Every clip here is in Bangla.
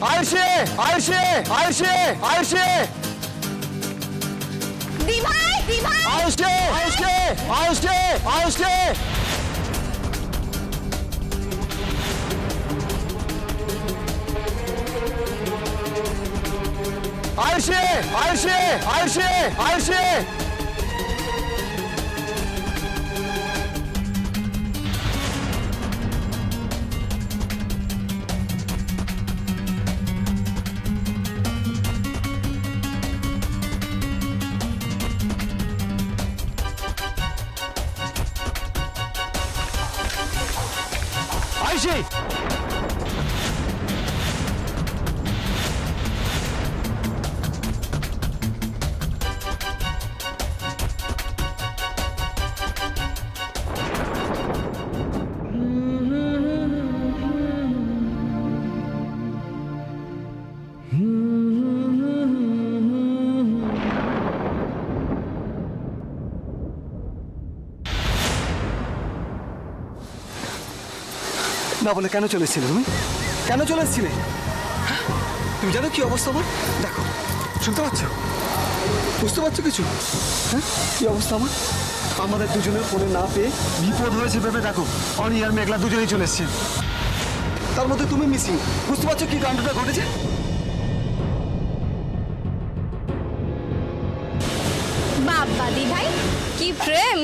আয়ুষি আয়ুষি আয়ুষি আয়ুষি দিভাই দিভাই আয়ুষি আয়ুষি আয়ুষি আয়ুষি আয়ুষি আয়ুষি আয়ুষি আয়ুষি আয়ুষি না বলে কেন চলে এসেছিলে তুমি? কেন চলে এসেছিলে? তুমি জানো কি অবস্থা আমার? দেখো, শুনতে পাচ্ছ? বুঝতে পারছো কিছু? হ্যাঁ, কি অবস্থা আমার? আমাদের দুজনের ফোনে না পেয়ে বিপদ হয়েছে ভেবে দেখো, অনি আর মেঘলা দুজনেই চলে এসছে। তার মধ্যে তুমি মিসিং। বুঝতে পারছো কি কাণ্ডটা ঘটেছে? বাবা দিভাই কি প্রেম।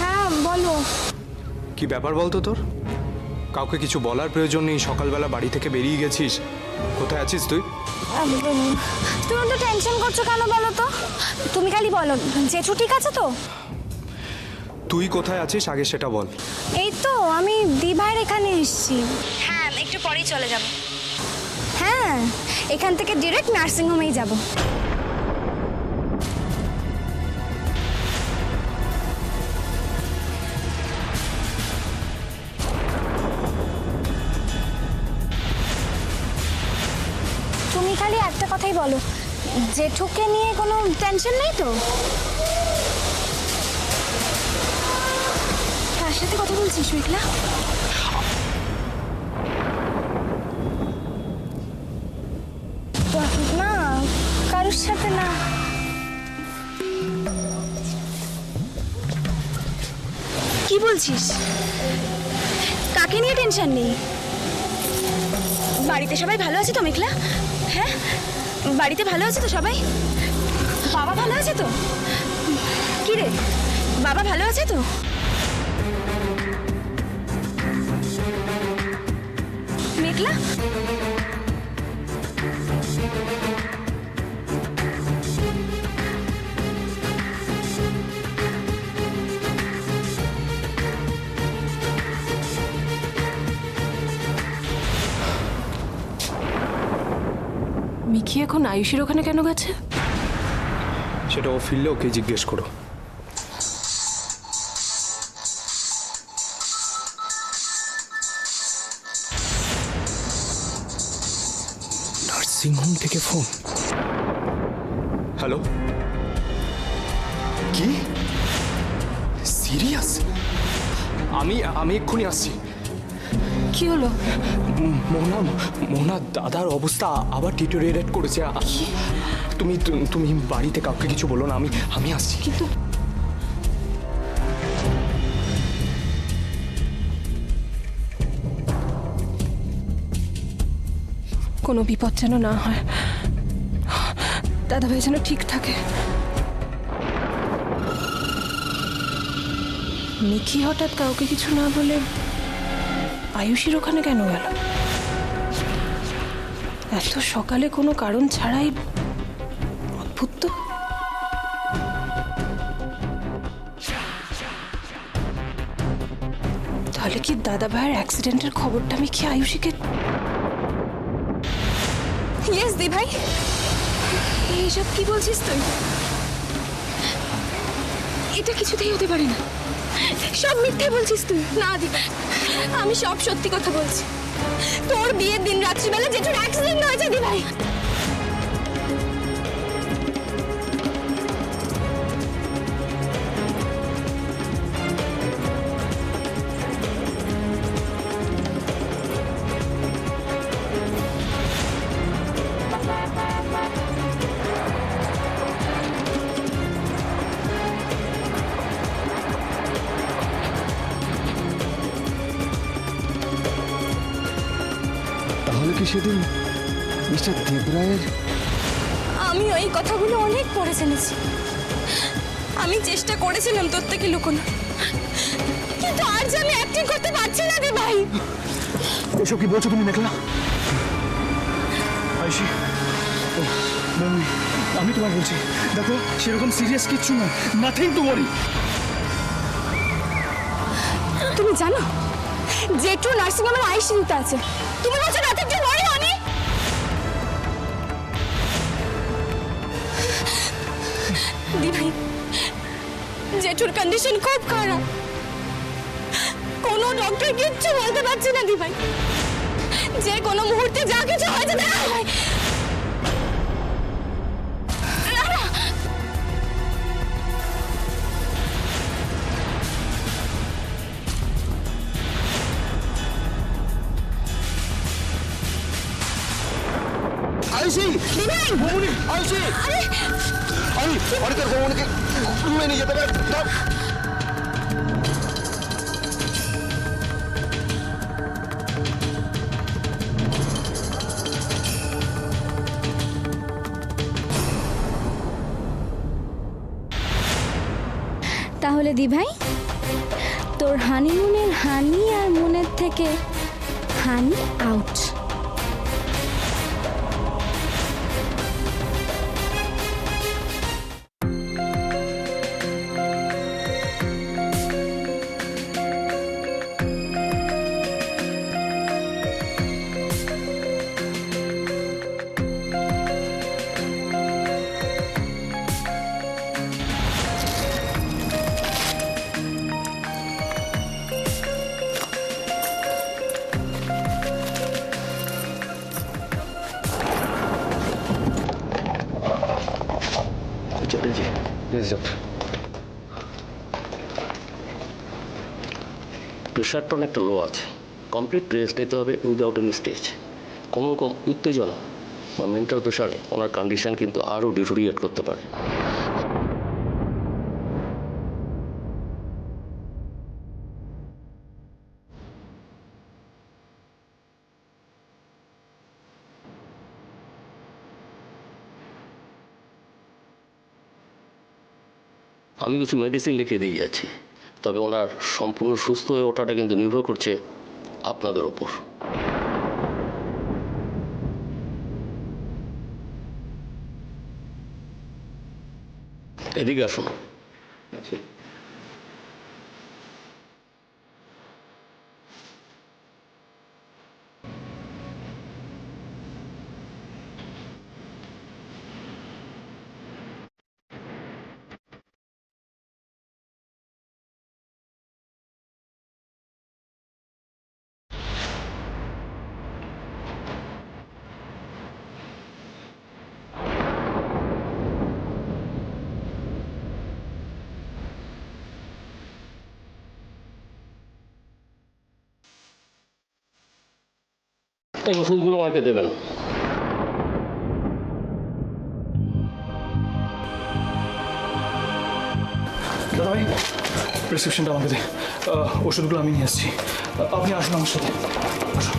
হ্যাঁ বলো। কি ব্যাপার বলতো তোর? কাউকে কিছু বলার প্রয়োজন নেই, সকালবেলা বাড়ি থেকে বেরিয়ে গেছিস। কোথায় আছিস তুই? তুমি তো টেনশন করছো কেন বলো তো? তুমি খালি বলো জেঠু ঠিক আছে তো? তুই কোথায় আছিস আগে সেটা বল। এই তো আমি দিভাইয়ের এখানে এসেছি। হ্যাঁ একটু পরেই চলে যাব। হ্যাঁ এখান থেকে ডিরেক্ট নার্সিংহোমেই যাব। তুমি খালি একটা কথাই বলো, জেঠুকে নিয়ে কোনো টেনশন নেই তো? কার সাথে কথা বলছিস মেঘলা? না কারোর সাথে না। কি বলছিস? কাকে নিয়ে টেনশন নেই? বাড়িতে সবাই ভালো আছে তো মেঘলা? হ্যাঁ বাড়িতে ভালো আছে তো সবাই? বাবা ভালো আছে তো? কি রে বাবা ভালো আছে তো? মেঘলা মিকি এখন আয়ুষীর ওখানে কেন গেছে? সেটা ও ফিরলে ওকে জিজ্ঞেস করো। নার্সিংহোম থেকে ফোন। হ্যালো, কি সিরিয়াস? আমি এক্ষুনি আসছি। কি হলো? মোনা দাদার অবস্থা আবার ডিটোরিয়েট করেছে। তুমি বাড়িতে কাউকে কিছু বলো না, আমি আসছি। কিন্তু কোনো বিপদ যেন না হয়, দাদাভাই যেন ঠিক থাকে। মিকি হঠাৎ কাউকে কিছু না বলে আয়ুষীর ওখানে কেন গেল? এত সকালে কোনো কারণ ছাড়াই, অদ্ভুত তো। তাহলে তাহলে কি দাদা ভাইয়ের অ্যাক্সিডেন্টের খবরটা আমি কি আয়ুষীকে? ইয়েস দি ভাই, এইসব কি বলছিস তুই? এটা কিছুতেই হতে পারে না, সব মিথ্যে বলছিস তুই। না দি, আমি সব সত্যি কথা বলছি। তোর বিয়ের দিন রাত্রিবেলা জেঠুর অ্যাক্সিডেন্ট হয়েছে দি ভাই। তাহলে কি সেদিন মিস্টার দেবরায়ের? আমি ওই কথাগুলো অনেক পরে জেনেছি। আমি চেষ্টা করেছিলাম তোর থেকে লুকোনো, কিন্তু আর যে আমি অ্যাক্টিং করতে পারছি না রে ভাই। এসব কি বলছো তুমি মেঘলা? আয়ুষী, আমি তোমায় বলছি, দেখো সেরকম সিরিয়াস কিচ্ছু নয়, নাথিং টু ওয়ারি। তুমি জানো জেঠু নার্সিং হোমের আইসিইউতে আছে, তুমি বলছো নাথিং টু ওয়ারি মানে? দি ভাই, জেঠুর কন্ডিশন খুব খারাপ, কোনো ডক্টর কিচ্ছু বলতে পারছে না দি ভাই, যে কোনো মুহূর্তে যা কিছু হয়ে যেতে পারে। আয়ুষী, বৌমনি, আয়ুষী, আমি অনেকের বৌমনিকে রুমে নিয়ে যেতে পারি। তাহলে দি ভাই, তোর হানিমুনের হানি আর মনের থেকে হানি আউট। Chatterjee. Yes, doctor. প্রেশারটা অনেকটা লো আছে, কমপ্লিট রেস্ট নিতে হবে উইদাউট এনি স্টেজ। কোনো রকম উত্তেজনা বা মেন্টাল প্রেশারে ওনার কন্ডিশন কিন্তু আরও ডিটোরিয়েট করতে পারে। আমি কিছু মেডিসিন লিখে দিয়ে যাচ্ছি, তবে ওনার সম্পূর্ণ সুস্থ হয়ে ওঠাটা কিন্তু নির্ভর করছে আপনাদের ওপর। এদিকে আসুন। এই ওষুধগুলো আমাকে দেবেন। দাদা ভাই, প্রেসক্রিপশনটা আমাকে দে, ওষুধগুলো আমি নিয়ে আসছি, আপনি আসুন আমার সাথে, আসুন।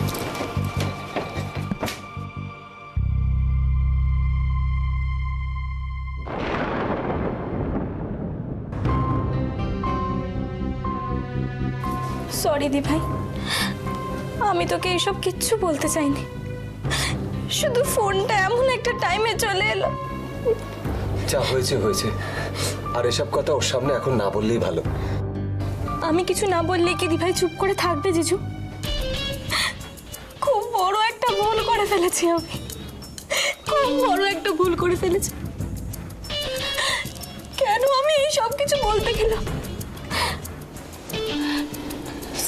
সরি দি ভাই, আমি তোকে এসব কিচ্ছু বলতে চাইনি, শুধু ফোনটা এমন একটা টাইমে চলে এলো। যা হয়েছে হয়েছে, আর এসব কথা ওর সামনে এখন না বললেই ভালো। আমি কিছু না বললে কি দিভাই চুপ করে থাকবে জিজু? খুব বড় একটা ভুল করে ফেলেছি আমি, খুব বড় একটা ভুল করে ফেলেছি। কেন আমি এই সব কিছু বলতে গেলাম?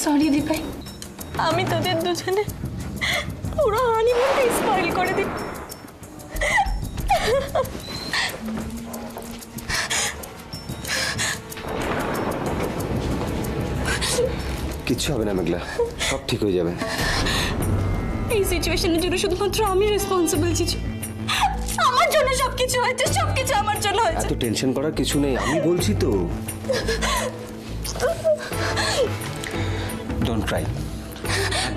সরি দিভাই, আমি তোদের দুজনে পুরো হানিমুনটা স্পয়েল করে দিই। কিচ্ছু হবে না মেঘলা, সব ঠিক হয়ে যাবে। এই সিচুয়েশনের জন্য শুধুমাত্র আমি রেসপন্সিবল জিজু। আমার জন্য সবকিছু হয়েছে, সবকিছু আমার জন্য হয়েছে। এত টেনশন করার কিছু নেই, আমি বলছি তো। ডোন্ট ক্রাই,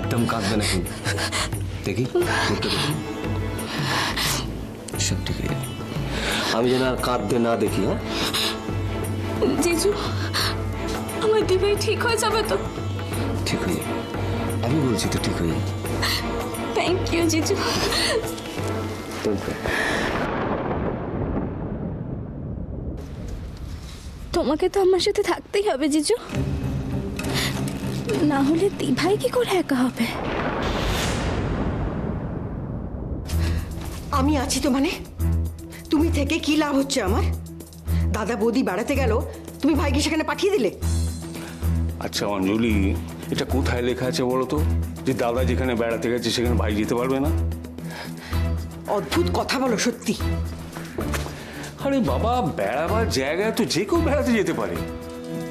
একদম কাঁদবে না কিন্তু। দেখি সব ঠিক হয়ে যাবে, আমি যেন আর কাঁদতে না দেখি। হ্যাঁ জিজু, আমার দিভাই ঠিক হয়ে যাবে তো? ঠিক হয়ে যাবে, আমি বলছি তো ঠিক হয়ে যাবে। থ্যাংক ইউ জিজু। Don't Cry. তোমাকে তো আমার সাথে থাকতেই হবে জিজু, না হলে দিভাই কি করে একা হবে? আমি আছি তো, মানে তুমি থেকে কি লাভ হচ্ছে আমার? দাদা বৌদি বেড়াতে গেল, তুমি ভাইকে সেখানে পাঠিয়ে দিলে। আচ্ছা অঞ্জলি, এটা কোথায় লেখা আছে বলো তো, যে দাদা যেখানে বেড়াতে গেছে সেখানে ভাই যেতে পারবে না? অদ্ভুত কথা বলো সত্যি। আরে বাবা, বেড়াবার জায়গায় তো যে কেউ বেড়াতে যেতে পারে।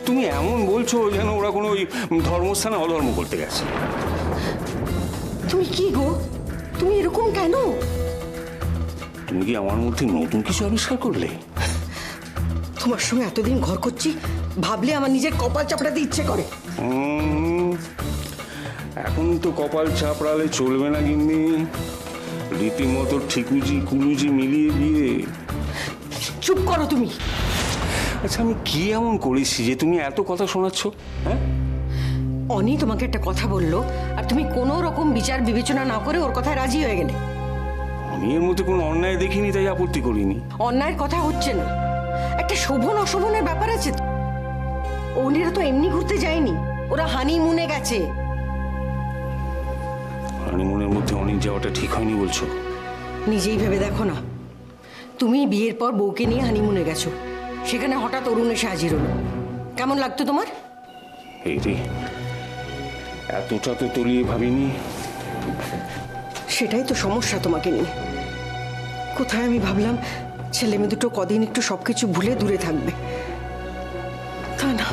তুমি এমন বলছো যেন ওরা কোনো ওই ধর্মস্থানে অধর্ম করতে গেছে। তুমি কি গো, তুমি এরকম কেন? তুমি কি আমার মধ্যে নতুন কিছু আবিষ্কার করলে? তোমার সঙ্গে এতদিন ঘর করছি, ভাবলে আমার নিজের কপাল চাপড়াতে ইচ্ছে করে। এখন তো কপাল চাপড়ালে চলবে না গিন্নি, রীতিমতো ঠিকুজি কুলুজি মিলিয়ে বিয়ে। চুপ করো তুমি। আচ্ছা আমি কি এমন করেছি যে তুমি এত কথা শোনাচ্ছ? হ্যাঁ, অনি তোমাকে একটা কথা বললো আর তুমি কোনো রকম বিচার বিবেচনা না করে ওর কথায় রাজি হয়ে গেলে। আমি এর মধ্যে কোনো অন্যায় দেখিনি তাই আপত্তি করিনি। অন্যায়ের কথা হচ্ছে না, একটা শোভন অশোভনের ব্যাপার আছে তো। ওনেরা তো এমনি ঘুরতে যায়নি, ওরা হানিমুনে গেছে। হানিমুনের মধ্যে অনেক যাওয়াটা ঠিক হয়নি বলছো? নিজেই ভেবে দেখো না, তুমি বিয়ের পর বউকে নিয়ে হানিমুনে গেছো, সেখানে হঠাৎ অরুণ এসে হাজির হলো, কেমন লাগতো তোমার? এই রে, এতটা তো তলিয়ে ভাবিনি। সেটাই তো সমস্যা তোমাকে নিয়ে। কোথায় আমি ভাবলাম ছেলে মেয়ে দুটো কদিন একটু সবকিছু ভুলে দূরে থাকবে, তা না।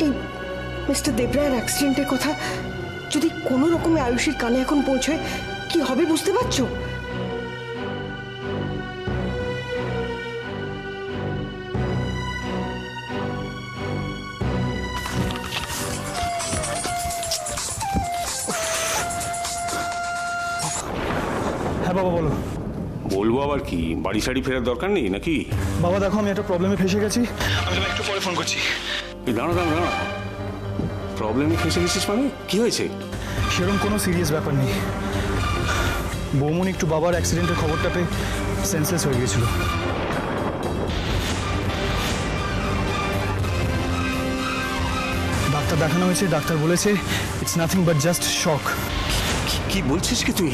এই মিস্টার দেবরায়ের অ্যাক্সিডেন্টের কথা যদি কোনো রকমে আয়ুষীর কানে এখন পৌঁছয়, কি হবে বুঝতে পারছো? হ্যাঁ বাবা বলো। বলবো আবার কি, বাড়ি শাড়ি ফেরার দরকার নেই নাকি? বাবা দেখো, আমি একটা প্রবলেমে ফেসে গেছি, আমি তোমায় একটু পরে ফোন করছি। এই দাঁড়া দাঁড়া দাঁড়া, প্রবলেমে ফেসে গেছিস মানে কি হয়েছে? সেরকম কোনো সিরিয়াস ব্যাপার নেই, বৌমনি একটু বাবার অ্যাক্সিডেন্টের খবরটা পেয়ে সেন্সলেস হয়ে গেছিল। ডাক্তার দেখানো হয়েছে, ডাক্তার বলেছে ইটস নাথিং বাট জাস্ট শক। কি বলছিস কি তুই?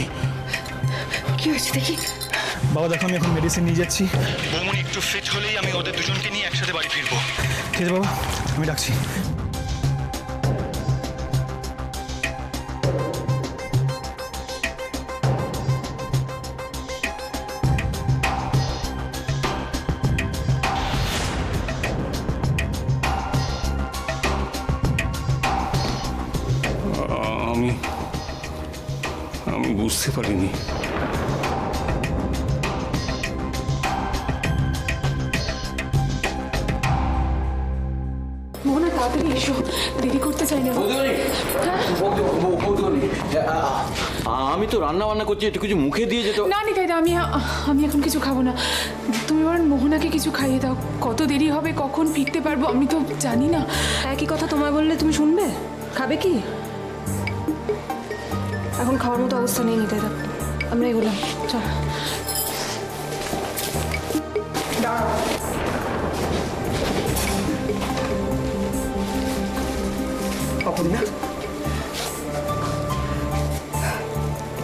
কি হয়েছে দেখি। বাবা দেখো, আমি এখন মেডিসিন নিয়ে যাচ্ছি, বৌমনি একটু ফিট হলেই আমি ওদের দুজনকে নিয়ে একসাথে বাড়ি ফিরবো। ঠিক আছে বাবা, আমি ডাকছি। আমি বুঝতে পারিনি। মোহনা তাড়াতাড়ি এসো, দেরি করতে চাই না। আমি তো রান্না বান্না করছি, একটু কিছু মুখে দিয়ে যেত। না নিতাই দা, আমি এখন কিছু খাবো না, তুমি বরং মোহনাকে কিছু খাইয়ে দাও। কত দেরি হবে, কখন ফিরতে পারবো আমি তো জানি না। একই কথা তোমায় বললে তুমি শুনবে? খাবে কি? এখন খাওয়ার মতো অবস্থা নেই নিতাই দা, আমরা এগোলাম, চল।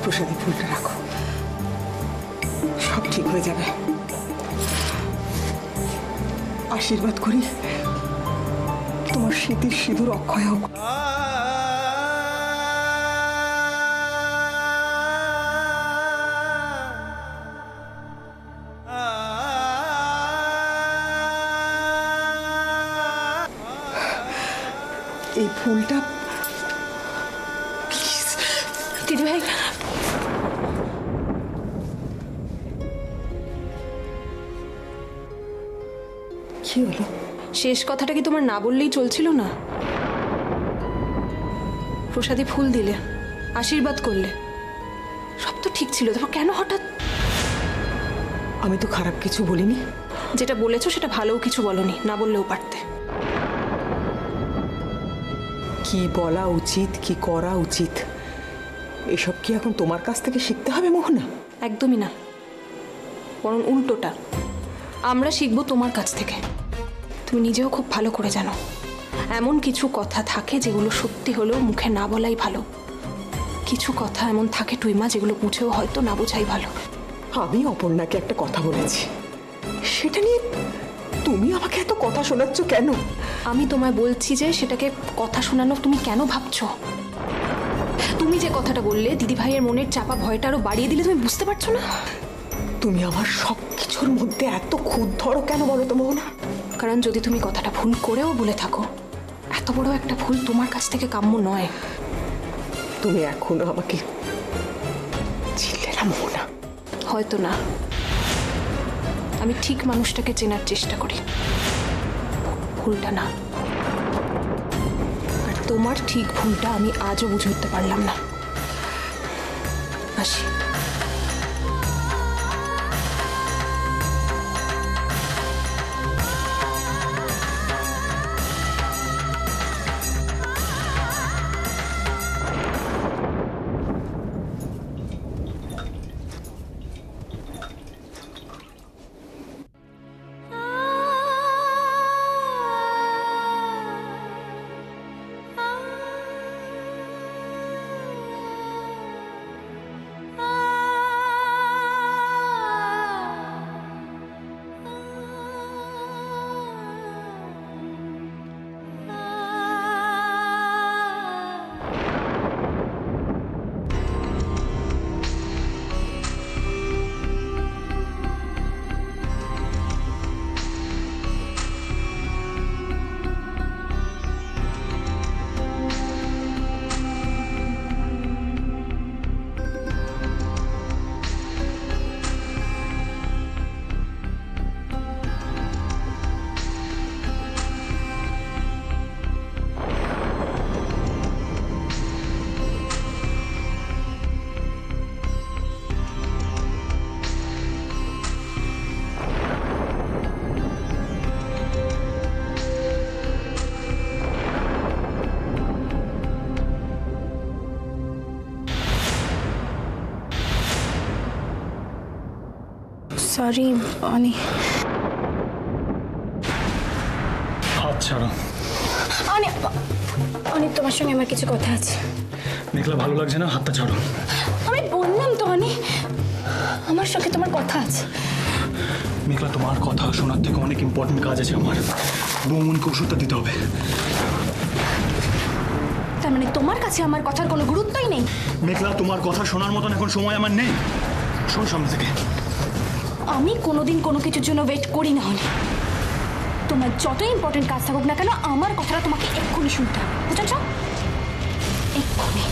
প্রসাদে ফুলটা রাখো, সব ঠিক হয়ে যাবে। আশীর্বাদ করি তোমার স্মৃতির সিঁদুর অক্ষয় হোক। এই ফুলটা দিদি ভাই, কি হলো? শেষ কথাটা কি তোমার না বললেই চলছিল না? প্রসাদে ফুল দিলে, আশীর্বাদ করলে, সব তো ঠিক ছিল, তারপর কেন হঠাৎ? আমি তো খারাপ কিছু বলিনি। যেটা বলেছো সেটা ভালোও কিছু বলনি, না বললেও পারতে। কি বলা উচিত, কি করা উচিত, এসব কি এখন তোমার কাছ থেকে শিখতে হবে মোহনা? একদমই না, বরং উল্টোটা, আমরা শিখবো তোমার কাছ থেকে। তুমি নিজেও খুব ভালো করে জানো এমন কিছু কথা থাকে যেগুলো সত্যি হলেও মুখে না বলাই ভালো। কিছু কথা এমন থাকে টুইমা যেগুলো বুঝেও হয়তো না বোঝাই ভালো। আমি অপর্ণাকে একটা কথা বলেছি, সেটা নিয়ে তুমি আমাকে এত কথা শোনাচ্ছ কেন? আমি তোমায় বলছি যে সেটাকে কথা শোনানো তুমি কেন ভাবছো? তুমি যে কথাটা বললে দিদি ভাইয়ের মনের চাপা ভয়টা আরো বাড়িয়ে দিলে, তুমি বুঝতে পারছো না? তুমি আমার সব কিছুর মধ্যে এত খুঁত ধরো কেন বলো তো মোহনা? কারণ যদি তুমি কথাটা ভুল করেও বলে থাকো, এত বড় একটা ভুল তোমার কাছ থেকে কাম্য নয়। তুমি এখনো আমাকে চিনলে না মোহনা? হয়তো না, আমি ঠিক মানুষটাকে চেনার চেষ্টা করি, ভুলটা না। আর তোমার ঠিক ভুলটা আমি আজও বুঝে উঠতে পারলাম না। আসি। সরি অনি। হাত ছাড়ো। অনি, অনি তোমার সঙ্গে আমার কিছু কথা আছে। মেঘলা ভালো লাগছে না, হাতটা ছাড়ো। আমি বললাম তো অনি, আমার সঙ্গে তোমার কথা আছে। মেঘলা, তোমার কথা শোনার থেকে অনেক ইম্পর্টেন্ট কাজ আছে আমার। বৌমনকে ওষুধটা দিতে হবে। তার মানে তোমার কাছে আমার কথার কোনো গুরুত্বই নেই? মেঘলা, তোমার কথা শোনার মতন এখন সময় আমার নেই। শোন সামনে থেকে। আমি কোনোদিন কোনো কিছুর জন্য ওয়েট করি না অনি। তোমার যতই ইম্পর্টেন্ট কাজ থাকুক না কেন, আমার কথাটা তোমাকে এক্ষুনি শুনতে হবে, বুঝেছ? এক্ষুনি।